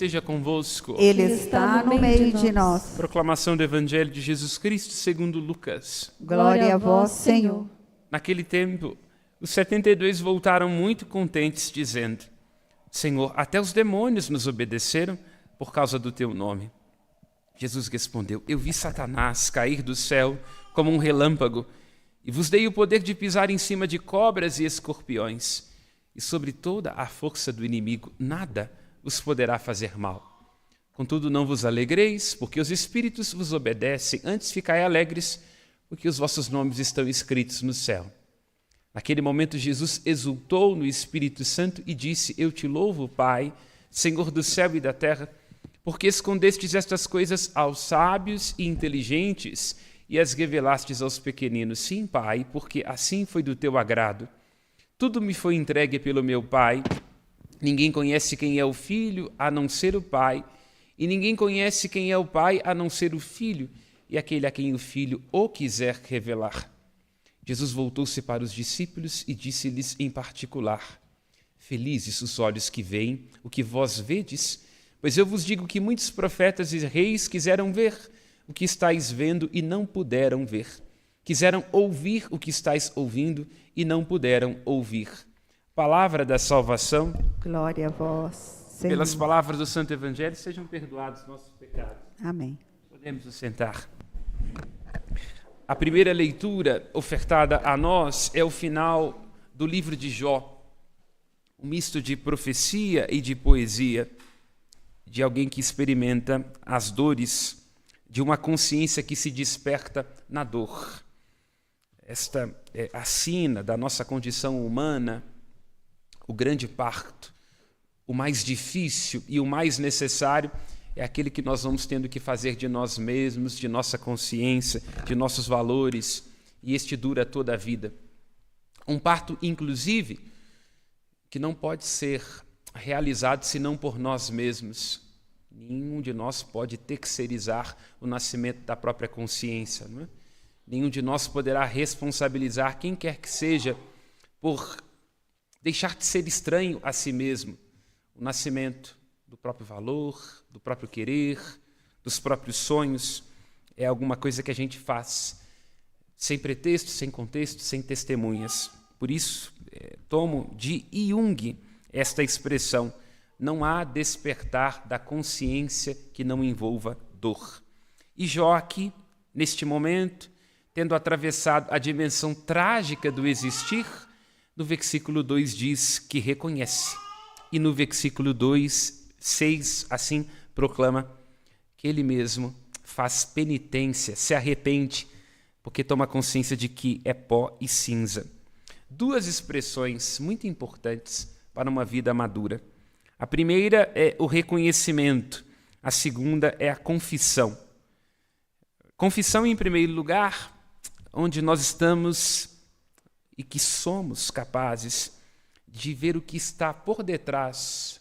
esteja convosco. Ele está no meio de nós. Proclamação do Evangelho de Jesus Cristo segundo Lucas. Glória a vós, Senhor. Naquele tempo, os 72 voltaram muito contentes, dizendo: Senhor, até os demônios nos obedeceram por causa do teu nome. Jesus respondeu: Eu vi Satanás cair do céu como um relâmpago, e vos dei o poder de pisar em cima de cobras e escorpiões, e sobre toda a força do inimigo nada os poderá fazer mal. Contudo, não vos alegreis, porque os espíritos vos obedecem, antes ficai alegres, porque os vossos nomes estão escritos no céu. Naquele momento, Jesus exultou no Espírito Santo e disse: Eu te louvo, Pai, Senhor do céu e da terra, porque escondestes estas coisas aos sábios e inteligentes e as revelastes aos pequeninos. Sim, Pai, porque assim foi do teu agrado. Tudo me foi entregue pelo meu Pai. Ninguém conhece quem é o Filho, a não ser o Pai, e ninguém conhece quem é o Pai, a não ser o Filho, e aquele a quem o Filho o quiser revelar. Jesus voltou-se para os discípulos e disse-lhes em particular: Felizes os olhos que veem o que vós vedes, pois eu vos digo que muitos profetas e reis quiseram ver o que estáis vendo e não puderam ver. Quiseram ouvir o que estáis ouvindo e não puderam ouvir. Palavra da salvação. Glória a vós, Senhor. Pelas palavras do Santo Evangelho, sejam perdoados nossos pecados. Amém. Podemos nos sentar. A primeira leitura ofertada a nós é o final do livro de Jó, um misto de profecia e de poesia, de alguém que experimenta as dores de uma consciência que se desperta na dor. Esta é a sina da nossa condição humana, o grande parto, o mais difícil e o mais necessário é aquele que nós vamos tendo que fazer de nós mesmos, de nossa consciência, de nossos valores, e este dura toda a vida. Um parto, inclusive, que não pode ser realizado senão por nós mesmos. Nenhum de nós pode terceirizar o nascimento da própria consciência, não é? Nenhum de nós poderá responsabilizar quem quer que seja por deixar de ser estranho a si mesmo. O nascimento do próprio valor, do próprio querer, dos próprios sonhos, é alguma coisa que a gente faz sem pretexto, sem contexto, sem testemunhas. Por isso, tomo de Jung esta expressão: não há despertar da consciência que não envolva dor. E Jó aqui, neste momento, tendo atravessado a dimensão trágica do existir, no versículo 2 diz que reconhece. E no versículo 6, assim proclama que ele mesmo faz penitência, se arrepende, porque toma consciência de que é pó e cinza. Duas expressões muito importantes para uma vida madura. A primeira é o reconhecimento, a segunda é a confissão. Confissão, em primeiro lugar, onde nós estamos e que somos capazes de ver o que está por detrás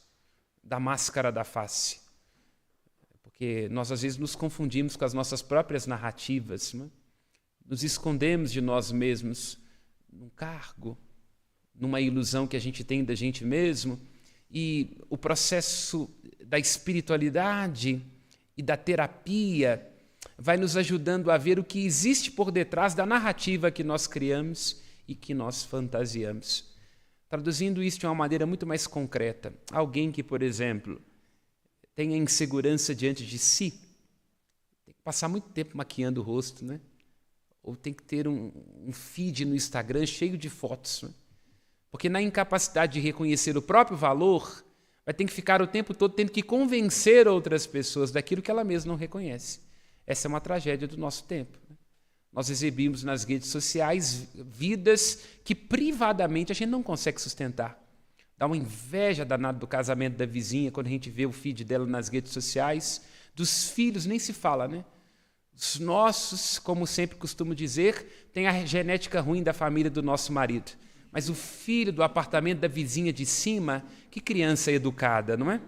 da máscara da face. Porque nós, às vezes, nos confundimos com as nossas próprias narrativas, né? Nos escondemos de nós mesmos num cargo, numa ilusão que a gente tem da gente mesmo. E o processo da espiritualidade e da terapia vai nos ajudando a ver o que existe por detrás da narrativa que nós criamos e que nós fantasiamos. Traduzindo isso de uma maneira muito mais concreta, alguém que, por exemplo, tenha insegurança diante de si, tem que passar muito tempo maquiando o rosto, né? Ou tem que ter um feed no Instagram cheio de fotos, né? Porque na incapacidade de reconhecer o próprio valor, vai ter que ficar o tempo todo tendo que convencer outras pessoas daquilo que ela mesma não reconhece. Essa é uma tragédia do nosso tempo. Nós exibimos nas redes sociais vidas que privadamente a gente não consegue sustentar. Dá uma inveja danada do casamento da vizinha quando a gente vê o feed dela nas redes sociais. Dos filhos nem se fala, né? Os nossos, como sempre costumo dizer, tem a genética ruim da família do nosso marido. Mas o filho do apartamento da vizinha de cima, que criança educada, não é?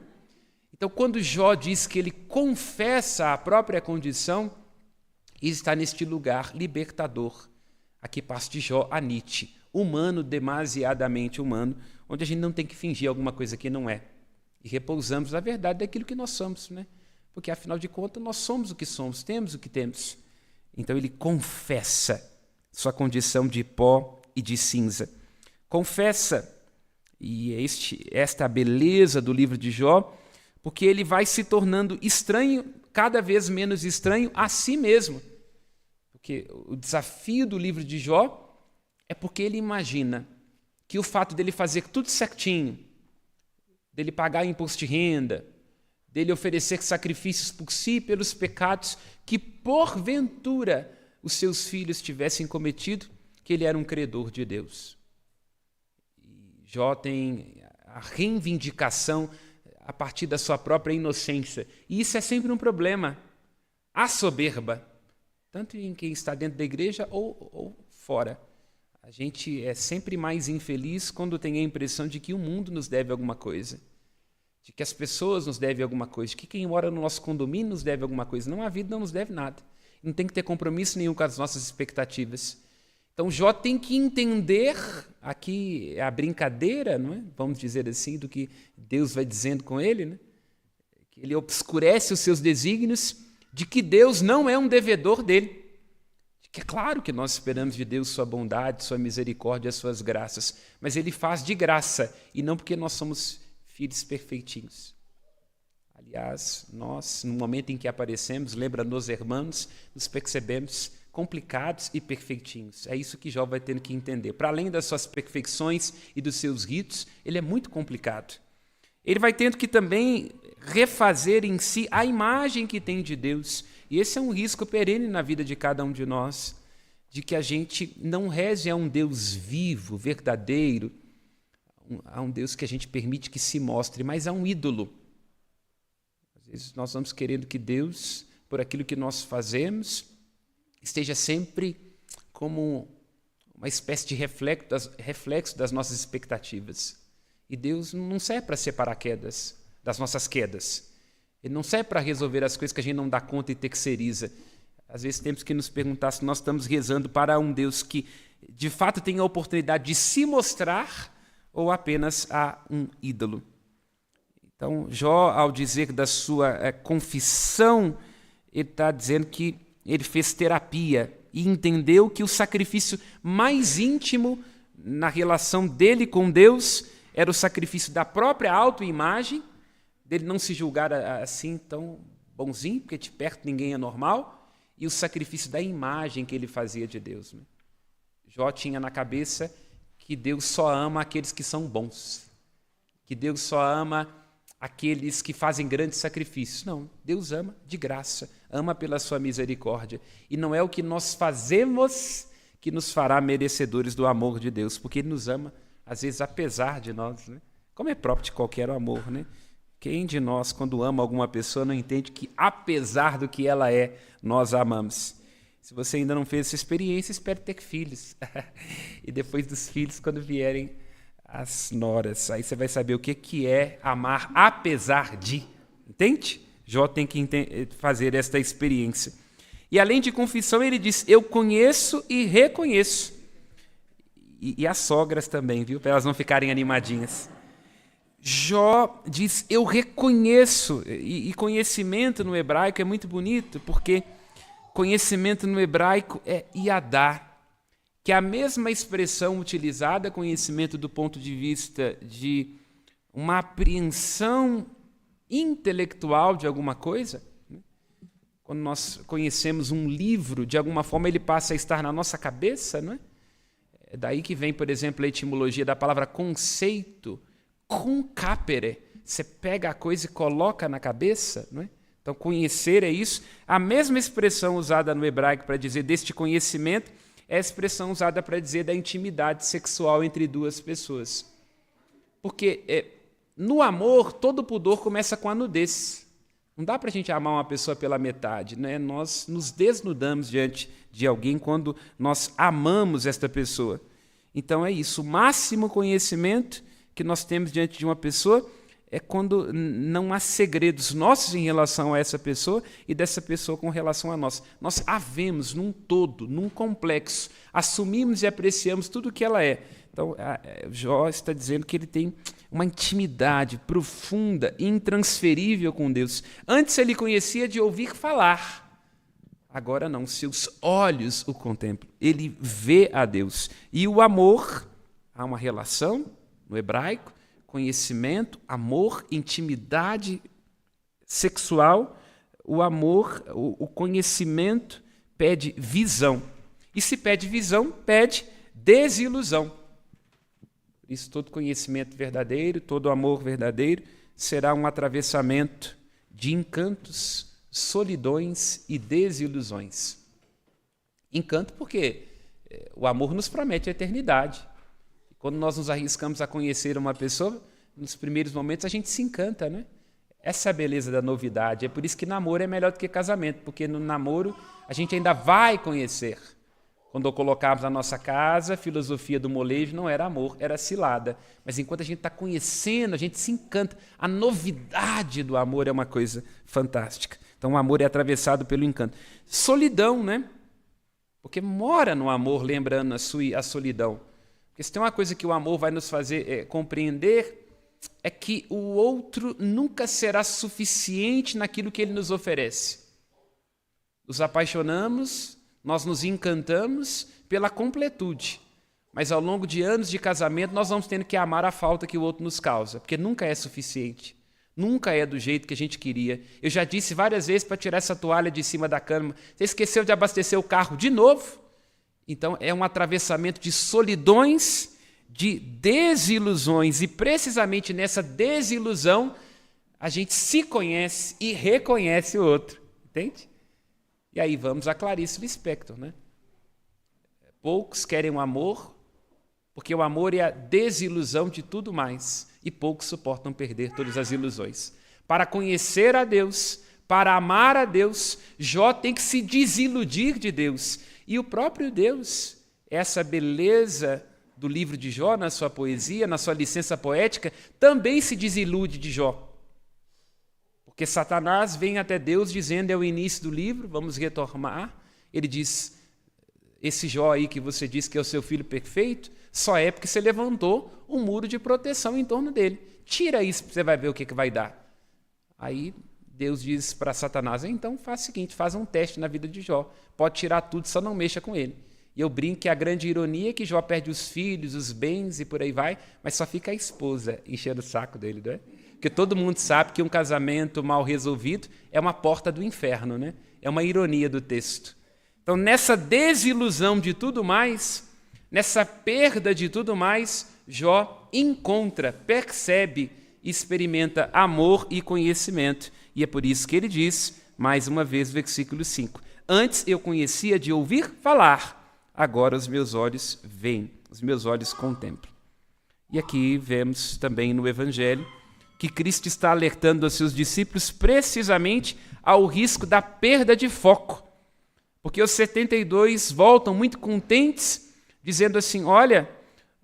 Então, quando Jó diz que ele confessa a própria condição, ele está neste lugar libertador. Aqui passa de Jó a Nietzsche, humano, demasiadamente humano, onde a gente não tem que fingir alguma coisa que não é. e repousamos na verdade daquilo que nós somos, né? Porque, afinal de contas, nós somos o que somos, temos o que temos. Então, ele confessa sua condição de pó e de cinza. Confessa, e esta é a beleza do livro de Jó, porque ele vai se tornando estranho, cada vez menos estranho a si mesmo. Porque o desafio do livro de Jó é porque ele imagina que o fato dele fazer tudo certinho, dele pagar imposto de renda, dele oferecer sacrifícios por si pelos pecados que, porventura, os seus filhos tivessem cometido, que ele era um credor de Deus. E Jó tem a reivindicação a partir da sua própria inocência. E isso é sempre um problema. A soberba, tanto em quem está dentro da igreja ou fora. A gente é sempre mais infeliz quando tem a impressão de que o mundo nos deve alguma coisa, de que as pessoas nos devem alguma coisa, de que quem mora no nosso condomínio nos deve alguma coisa. Não, a vida não nos deve nada. Não tem que ter compromisso nenhum com as nossas expectativas. Então, Jó tem que entender, aqui é a brincadeira, não é? Vamos dizer assim, do que Deus vai dizendo com ele, né? Que ele obscurece os seus desígnios, de que Deus não é um devedor dele. De que é claro que nós esperamos de Deus sua bondade, sua misericórdia, suas graças, mas ele faz de graça, e não porque nós somos filhos perfeitinhos. Aliás, nós, no momento em que aparecemos, lembra nos irmãos, nos percebemos complicados e perfeitinhos. É isso que Jó vai tendo que entender. Para além das suas perfeições e dos seus ritos, ele é muito complicado. Ele vai tendo que também refazer em si a imagem que tem de Deus. E esse é um risco perene na vida de cada um de nós, de que a gente não reze a um Deus vivo, verdadeiro, a um Deus que a gente permite que se mostre, mas a um ídolo. Às vezes nós vamos querendo que Deus, por aquilo que nós fazemos, esteja sempre como uma espécie de reflexo das nossas expectativas. E Deus não serve para ser paraquedas das nossas quedas. Ele não serve para resolver as coisas que a gente não dá conta e terceiriza. Às vezes temos que nos perguntar se nós estamos rezando para um Deus que, de fato, tem a oportunidade de se mostrar ou apenas a um ídolo. Então, Jó, ao dizer da sua confissão, ele está dizendo que ele fez terapia e entendeu que o sacrifício mais íntimo na relação dele com Deus era o sacrifício da própria autoimagem, dele não se julgar assim tão bonzinho, porque de perto ninguém é normal, e o sacrifício da imagem que ele fazia de Deus. Jó tinha na cabeça que Deus só ama aqueles que são bons, que Deus só ama aqueles que fazem grandes sacrifícios. Não, Deus ama de graça, ama pela sua misericórdia. E não é o que nós fazemos que nos fará merecedores do amor de Deus, porque Ele nos ama, às vezes, apesar de nós, né? Como é próprio de qualquer amor, né? Quem de nós, quando ama alguma pessoa, não entende que, apesar do que ela é, nós a amamos? Se você ainda não fez essa experiência, espere ter filhos. E depois dos filhos, quando vierem as noras, aí você vai saber o que é amar apesar de. Entende? Jó tem que fazer esta experiência. E além de confissão, ele diz, eu conheço e reconheço. E as sogras também, viu? Para elas não ficarem animadinhas. Jó diz, eu reconheço. E conhecimento no hebraico é muito bonito, porque conhecimento no hebraico é yadá, que é a mesma expressão utilizada, conhecimento do ponto de vista de uma apreensão intelectual de alguma coisa. Quando nós conhecemos um livro, de alguma forma ele passa a estar na nossa cabeça, não é? É daí que vem, por exemplo, a etimologia da palavra conceito, concapere. Você pega a coisa e coloca na cabeça, não é? Então, conhecer é isso. A mesma expressão usada no hebraico para dizer deste conhecimento é a expressão usada para dizer da intimidade sexual entre duas pessoas. Porque no amor, todo pudor começa com a nudez. Não dá para a gente amar uma pessoa pela metade, né? Nós nos desnudamos diante de alguém quando nós amamos esta pessoa. Então é isso, o máximo conhecimento que nós temos diante de uma pessoa é quando não há segredos nossos em relação a essa pessoa e dessa pessoa com relação a nós. Nós a vemos num todo, num complexo, assumimos e apreciamos tudo o que ela é. Então, Jó está dizendo que ele tem uma intimidade profunda, intransferível com Deus. Antes ele conhecia de ouvir falar. Agora não, seus olhos o contemplam. Ele vê a Deus. E o amor, há uma relação no hebraico, conhecimento, amor, intimidade sexual. O amor, o conhecimento pede visão. E se pede visão, pede desilusão. Por isso, todo conhecimento verdadeiro, todo amor verdadeiro será um atravessamento de encantos, solidões e desilusões. Encanto porque o amor nos promete a eternidade. Quando nós nos arriscamos a conhecer uma pessoa, nos primeiros momentos a gente se encanta, né? Essa é a beleza da novidade. É por isso que namoro é melhor do que casamento, porque no namoro a gente ainda vai conhecer. Quando colocávamos na nossa casa, a filosofia do molejo não era amor, era cilada. Mas enquanto a gente está conhecendo, a gente se encanta. A novidade do amor é uma coisa fantástica. Então o amor é atravessado pelo encanto. Solidão, né? Porque mora no amor, lembrando a solidão. Porque se tem uma coisa que o amor vai nos fazer compreender, é que o outro nunca será suficiente naquilo que ele nos oferece. Nos apaixonamos, nós nos encantamos pela completude. Mas ao longo de anos de casamento, nós vamos tendo que amar a falta que o outro nos causa, porque nunca é suficiente. Nunca é do jeito que a gente queria. Eu já disse várias vezes para tirar essa toalha de cima da cama. Você esqueceu de abastecer o carro de novo? Então é um atravessamento de solidões, de desilusões. E precisamente nessa desilusão, a gente se conhece e reconhece o outro. Entende? E aí vamos a Clarice Lispector, né? Poucos querem o amor, porque o amor é a desilusão de tudo mais. E poucos suportam perder todas as ilusões. Para conhecer a Deus, para amar a Deus, Jó tem que se desiludir de Deus. E o próprio Deus, essa beleza do livro de Jó, na sua poesia, na sua licença poética, também se desilude de Jó. Porque Satanás vem até Deus dizendo, é o início do livro, vamos retomar. Ele diz, esse Jó aí que você diz que é o seu filho perfeito, só é porque você levantou um muro de proteção em torno dele. Tira isso, você vai ver o que vai dar. Aí Deus diz para Satanás, então faz o seguinte, faz um teste na vida de Jó. Pode tirar tudo, só não mexa com ele. E eu brinco que a grande ironia é que Jó perde os filhos, os bens e por aí vai, mas só fica a esposa enchendo o saco dele, não é? Porque todo mundo sabe que um casamento mal resolvido é uma porta do inferno, né? É uma ironia do texto. Então, nessa desilusão de tudo mais, nessa perda de tudo mais, Jó encontra, percebe, experimenta amor e conhecimento. E é por isso que ele diz, mais uma vez, versículo 5, antes eu conhecia de ouvir falar, agora os meus olhos veem, os meus olhos contemplam. E aqui vemos também no Evangelho que Cristo está alertando aos seus discípulos precisamente ao risco da perda de foco. Porque os 72 voltam muito contentes, dizendo assim, olha,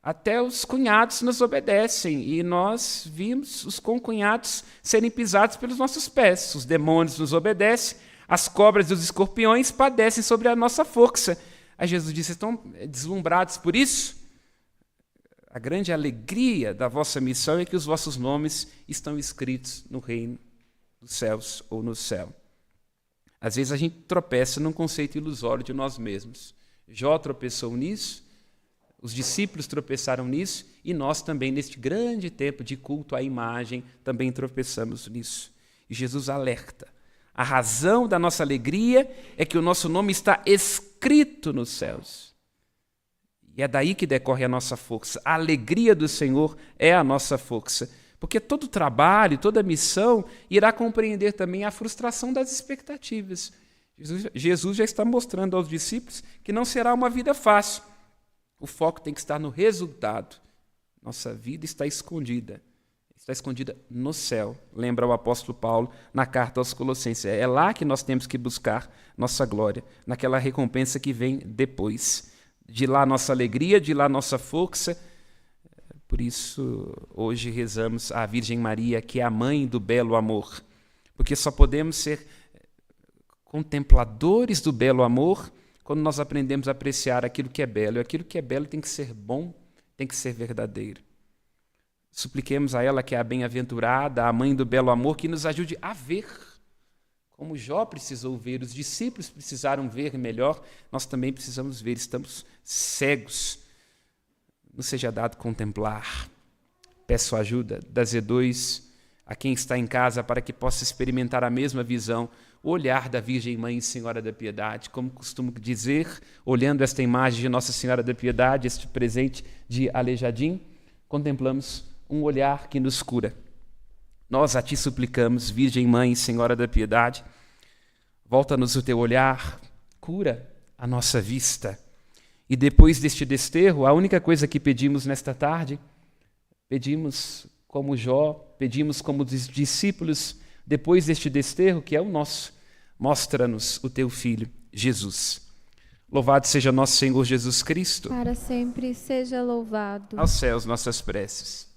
até os cunhados nos obedecem, e nós vimos os concunhados serem pisados pelos nossos pés. Os demônios nos obedecem, as cobras e os escorpiões padecem sobre a nossa força. Aí Jesus disse, estão deslumbrados por isso? A grande alegria da vossa missão é que os vossos nomes estão escritos no reino dos céus ou no céu. Às vezes a gente tropeça num conceito ilusório de nós mesmos. Jó tropeçou nisso, os discípulos tropeçaram nisso, e nós também, neste grande tempo de culto à imagem, também tropeçamos nisso. E Jesus alerta. A razão da nossa alegria é que o nosso nome está escrito nos céus. E é daí que decorre a nossa força. A alegria do Senhor é a nossa força. Porque todo trabalho, toda missão irá compreender também a frustração das expectativas. Jesus já está mostrando aos discípulos que não será uma vida fácil. O foco tem que estar no resultado. Nossa vida está escondida no céu. Lembra o apóstolo Paulo na carta aos Colossenses. É lá que nós temos que buscar nossa glória, naquela recompensa que vem depois. De lá nossa alegria, de lá nossa força. Por isso, hoje rezamos à Virgem Maria, que é a mãe do belo amor. Porque só podemos ser contempladores do belo amor quando nós aprendemos a apreciar aquilo que é belo. E aquilo que é belo tem que ser bom, tem que ser verdadeiro. Supliquemos a ela, que é a bem-aventurada, a mãe do belo amor, que nos ajude a ver. Como Jó precisou ver, os discípulos precisaram ver melhor, nós também precisamos ver, estamos cegos. Nos seja dado contemplar. Peço a ajuda da Z2 a quem está em casa para que possa experimentar a mesma visão, o olhar da Virgem Mãe e Senhora da Piedade. Como costumo dizer, olhando esta imagem de Nossa Senhora da Piedade, este presente de Aleijadinho, contemplamos um olhar que nos cura. Nós a Ti suplicamos, Virgem Mãe e Senhora da Piedade, volta-nos o Teu olhar, cura a nossa vista. E depois deste desterro, a única coisa que pedimos nesta tarde, pedimos como Jó, pedimos como os discípulos, depois deste desterro, que é o nosso, mostra-nos o Teu Filho, Jesus. Louvado seja nosso Senhor Jesus Cristo. Para sempre seja louvado. Aos céus nossas preces.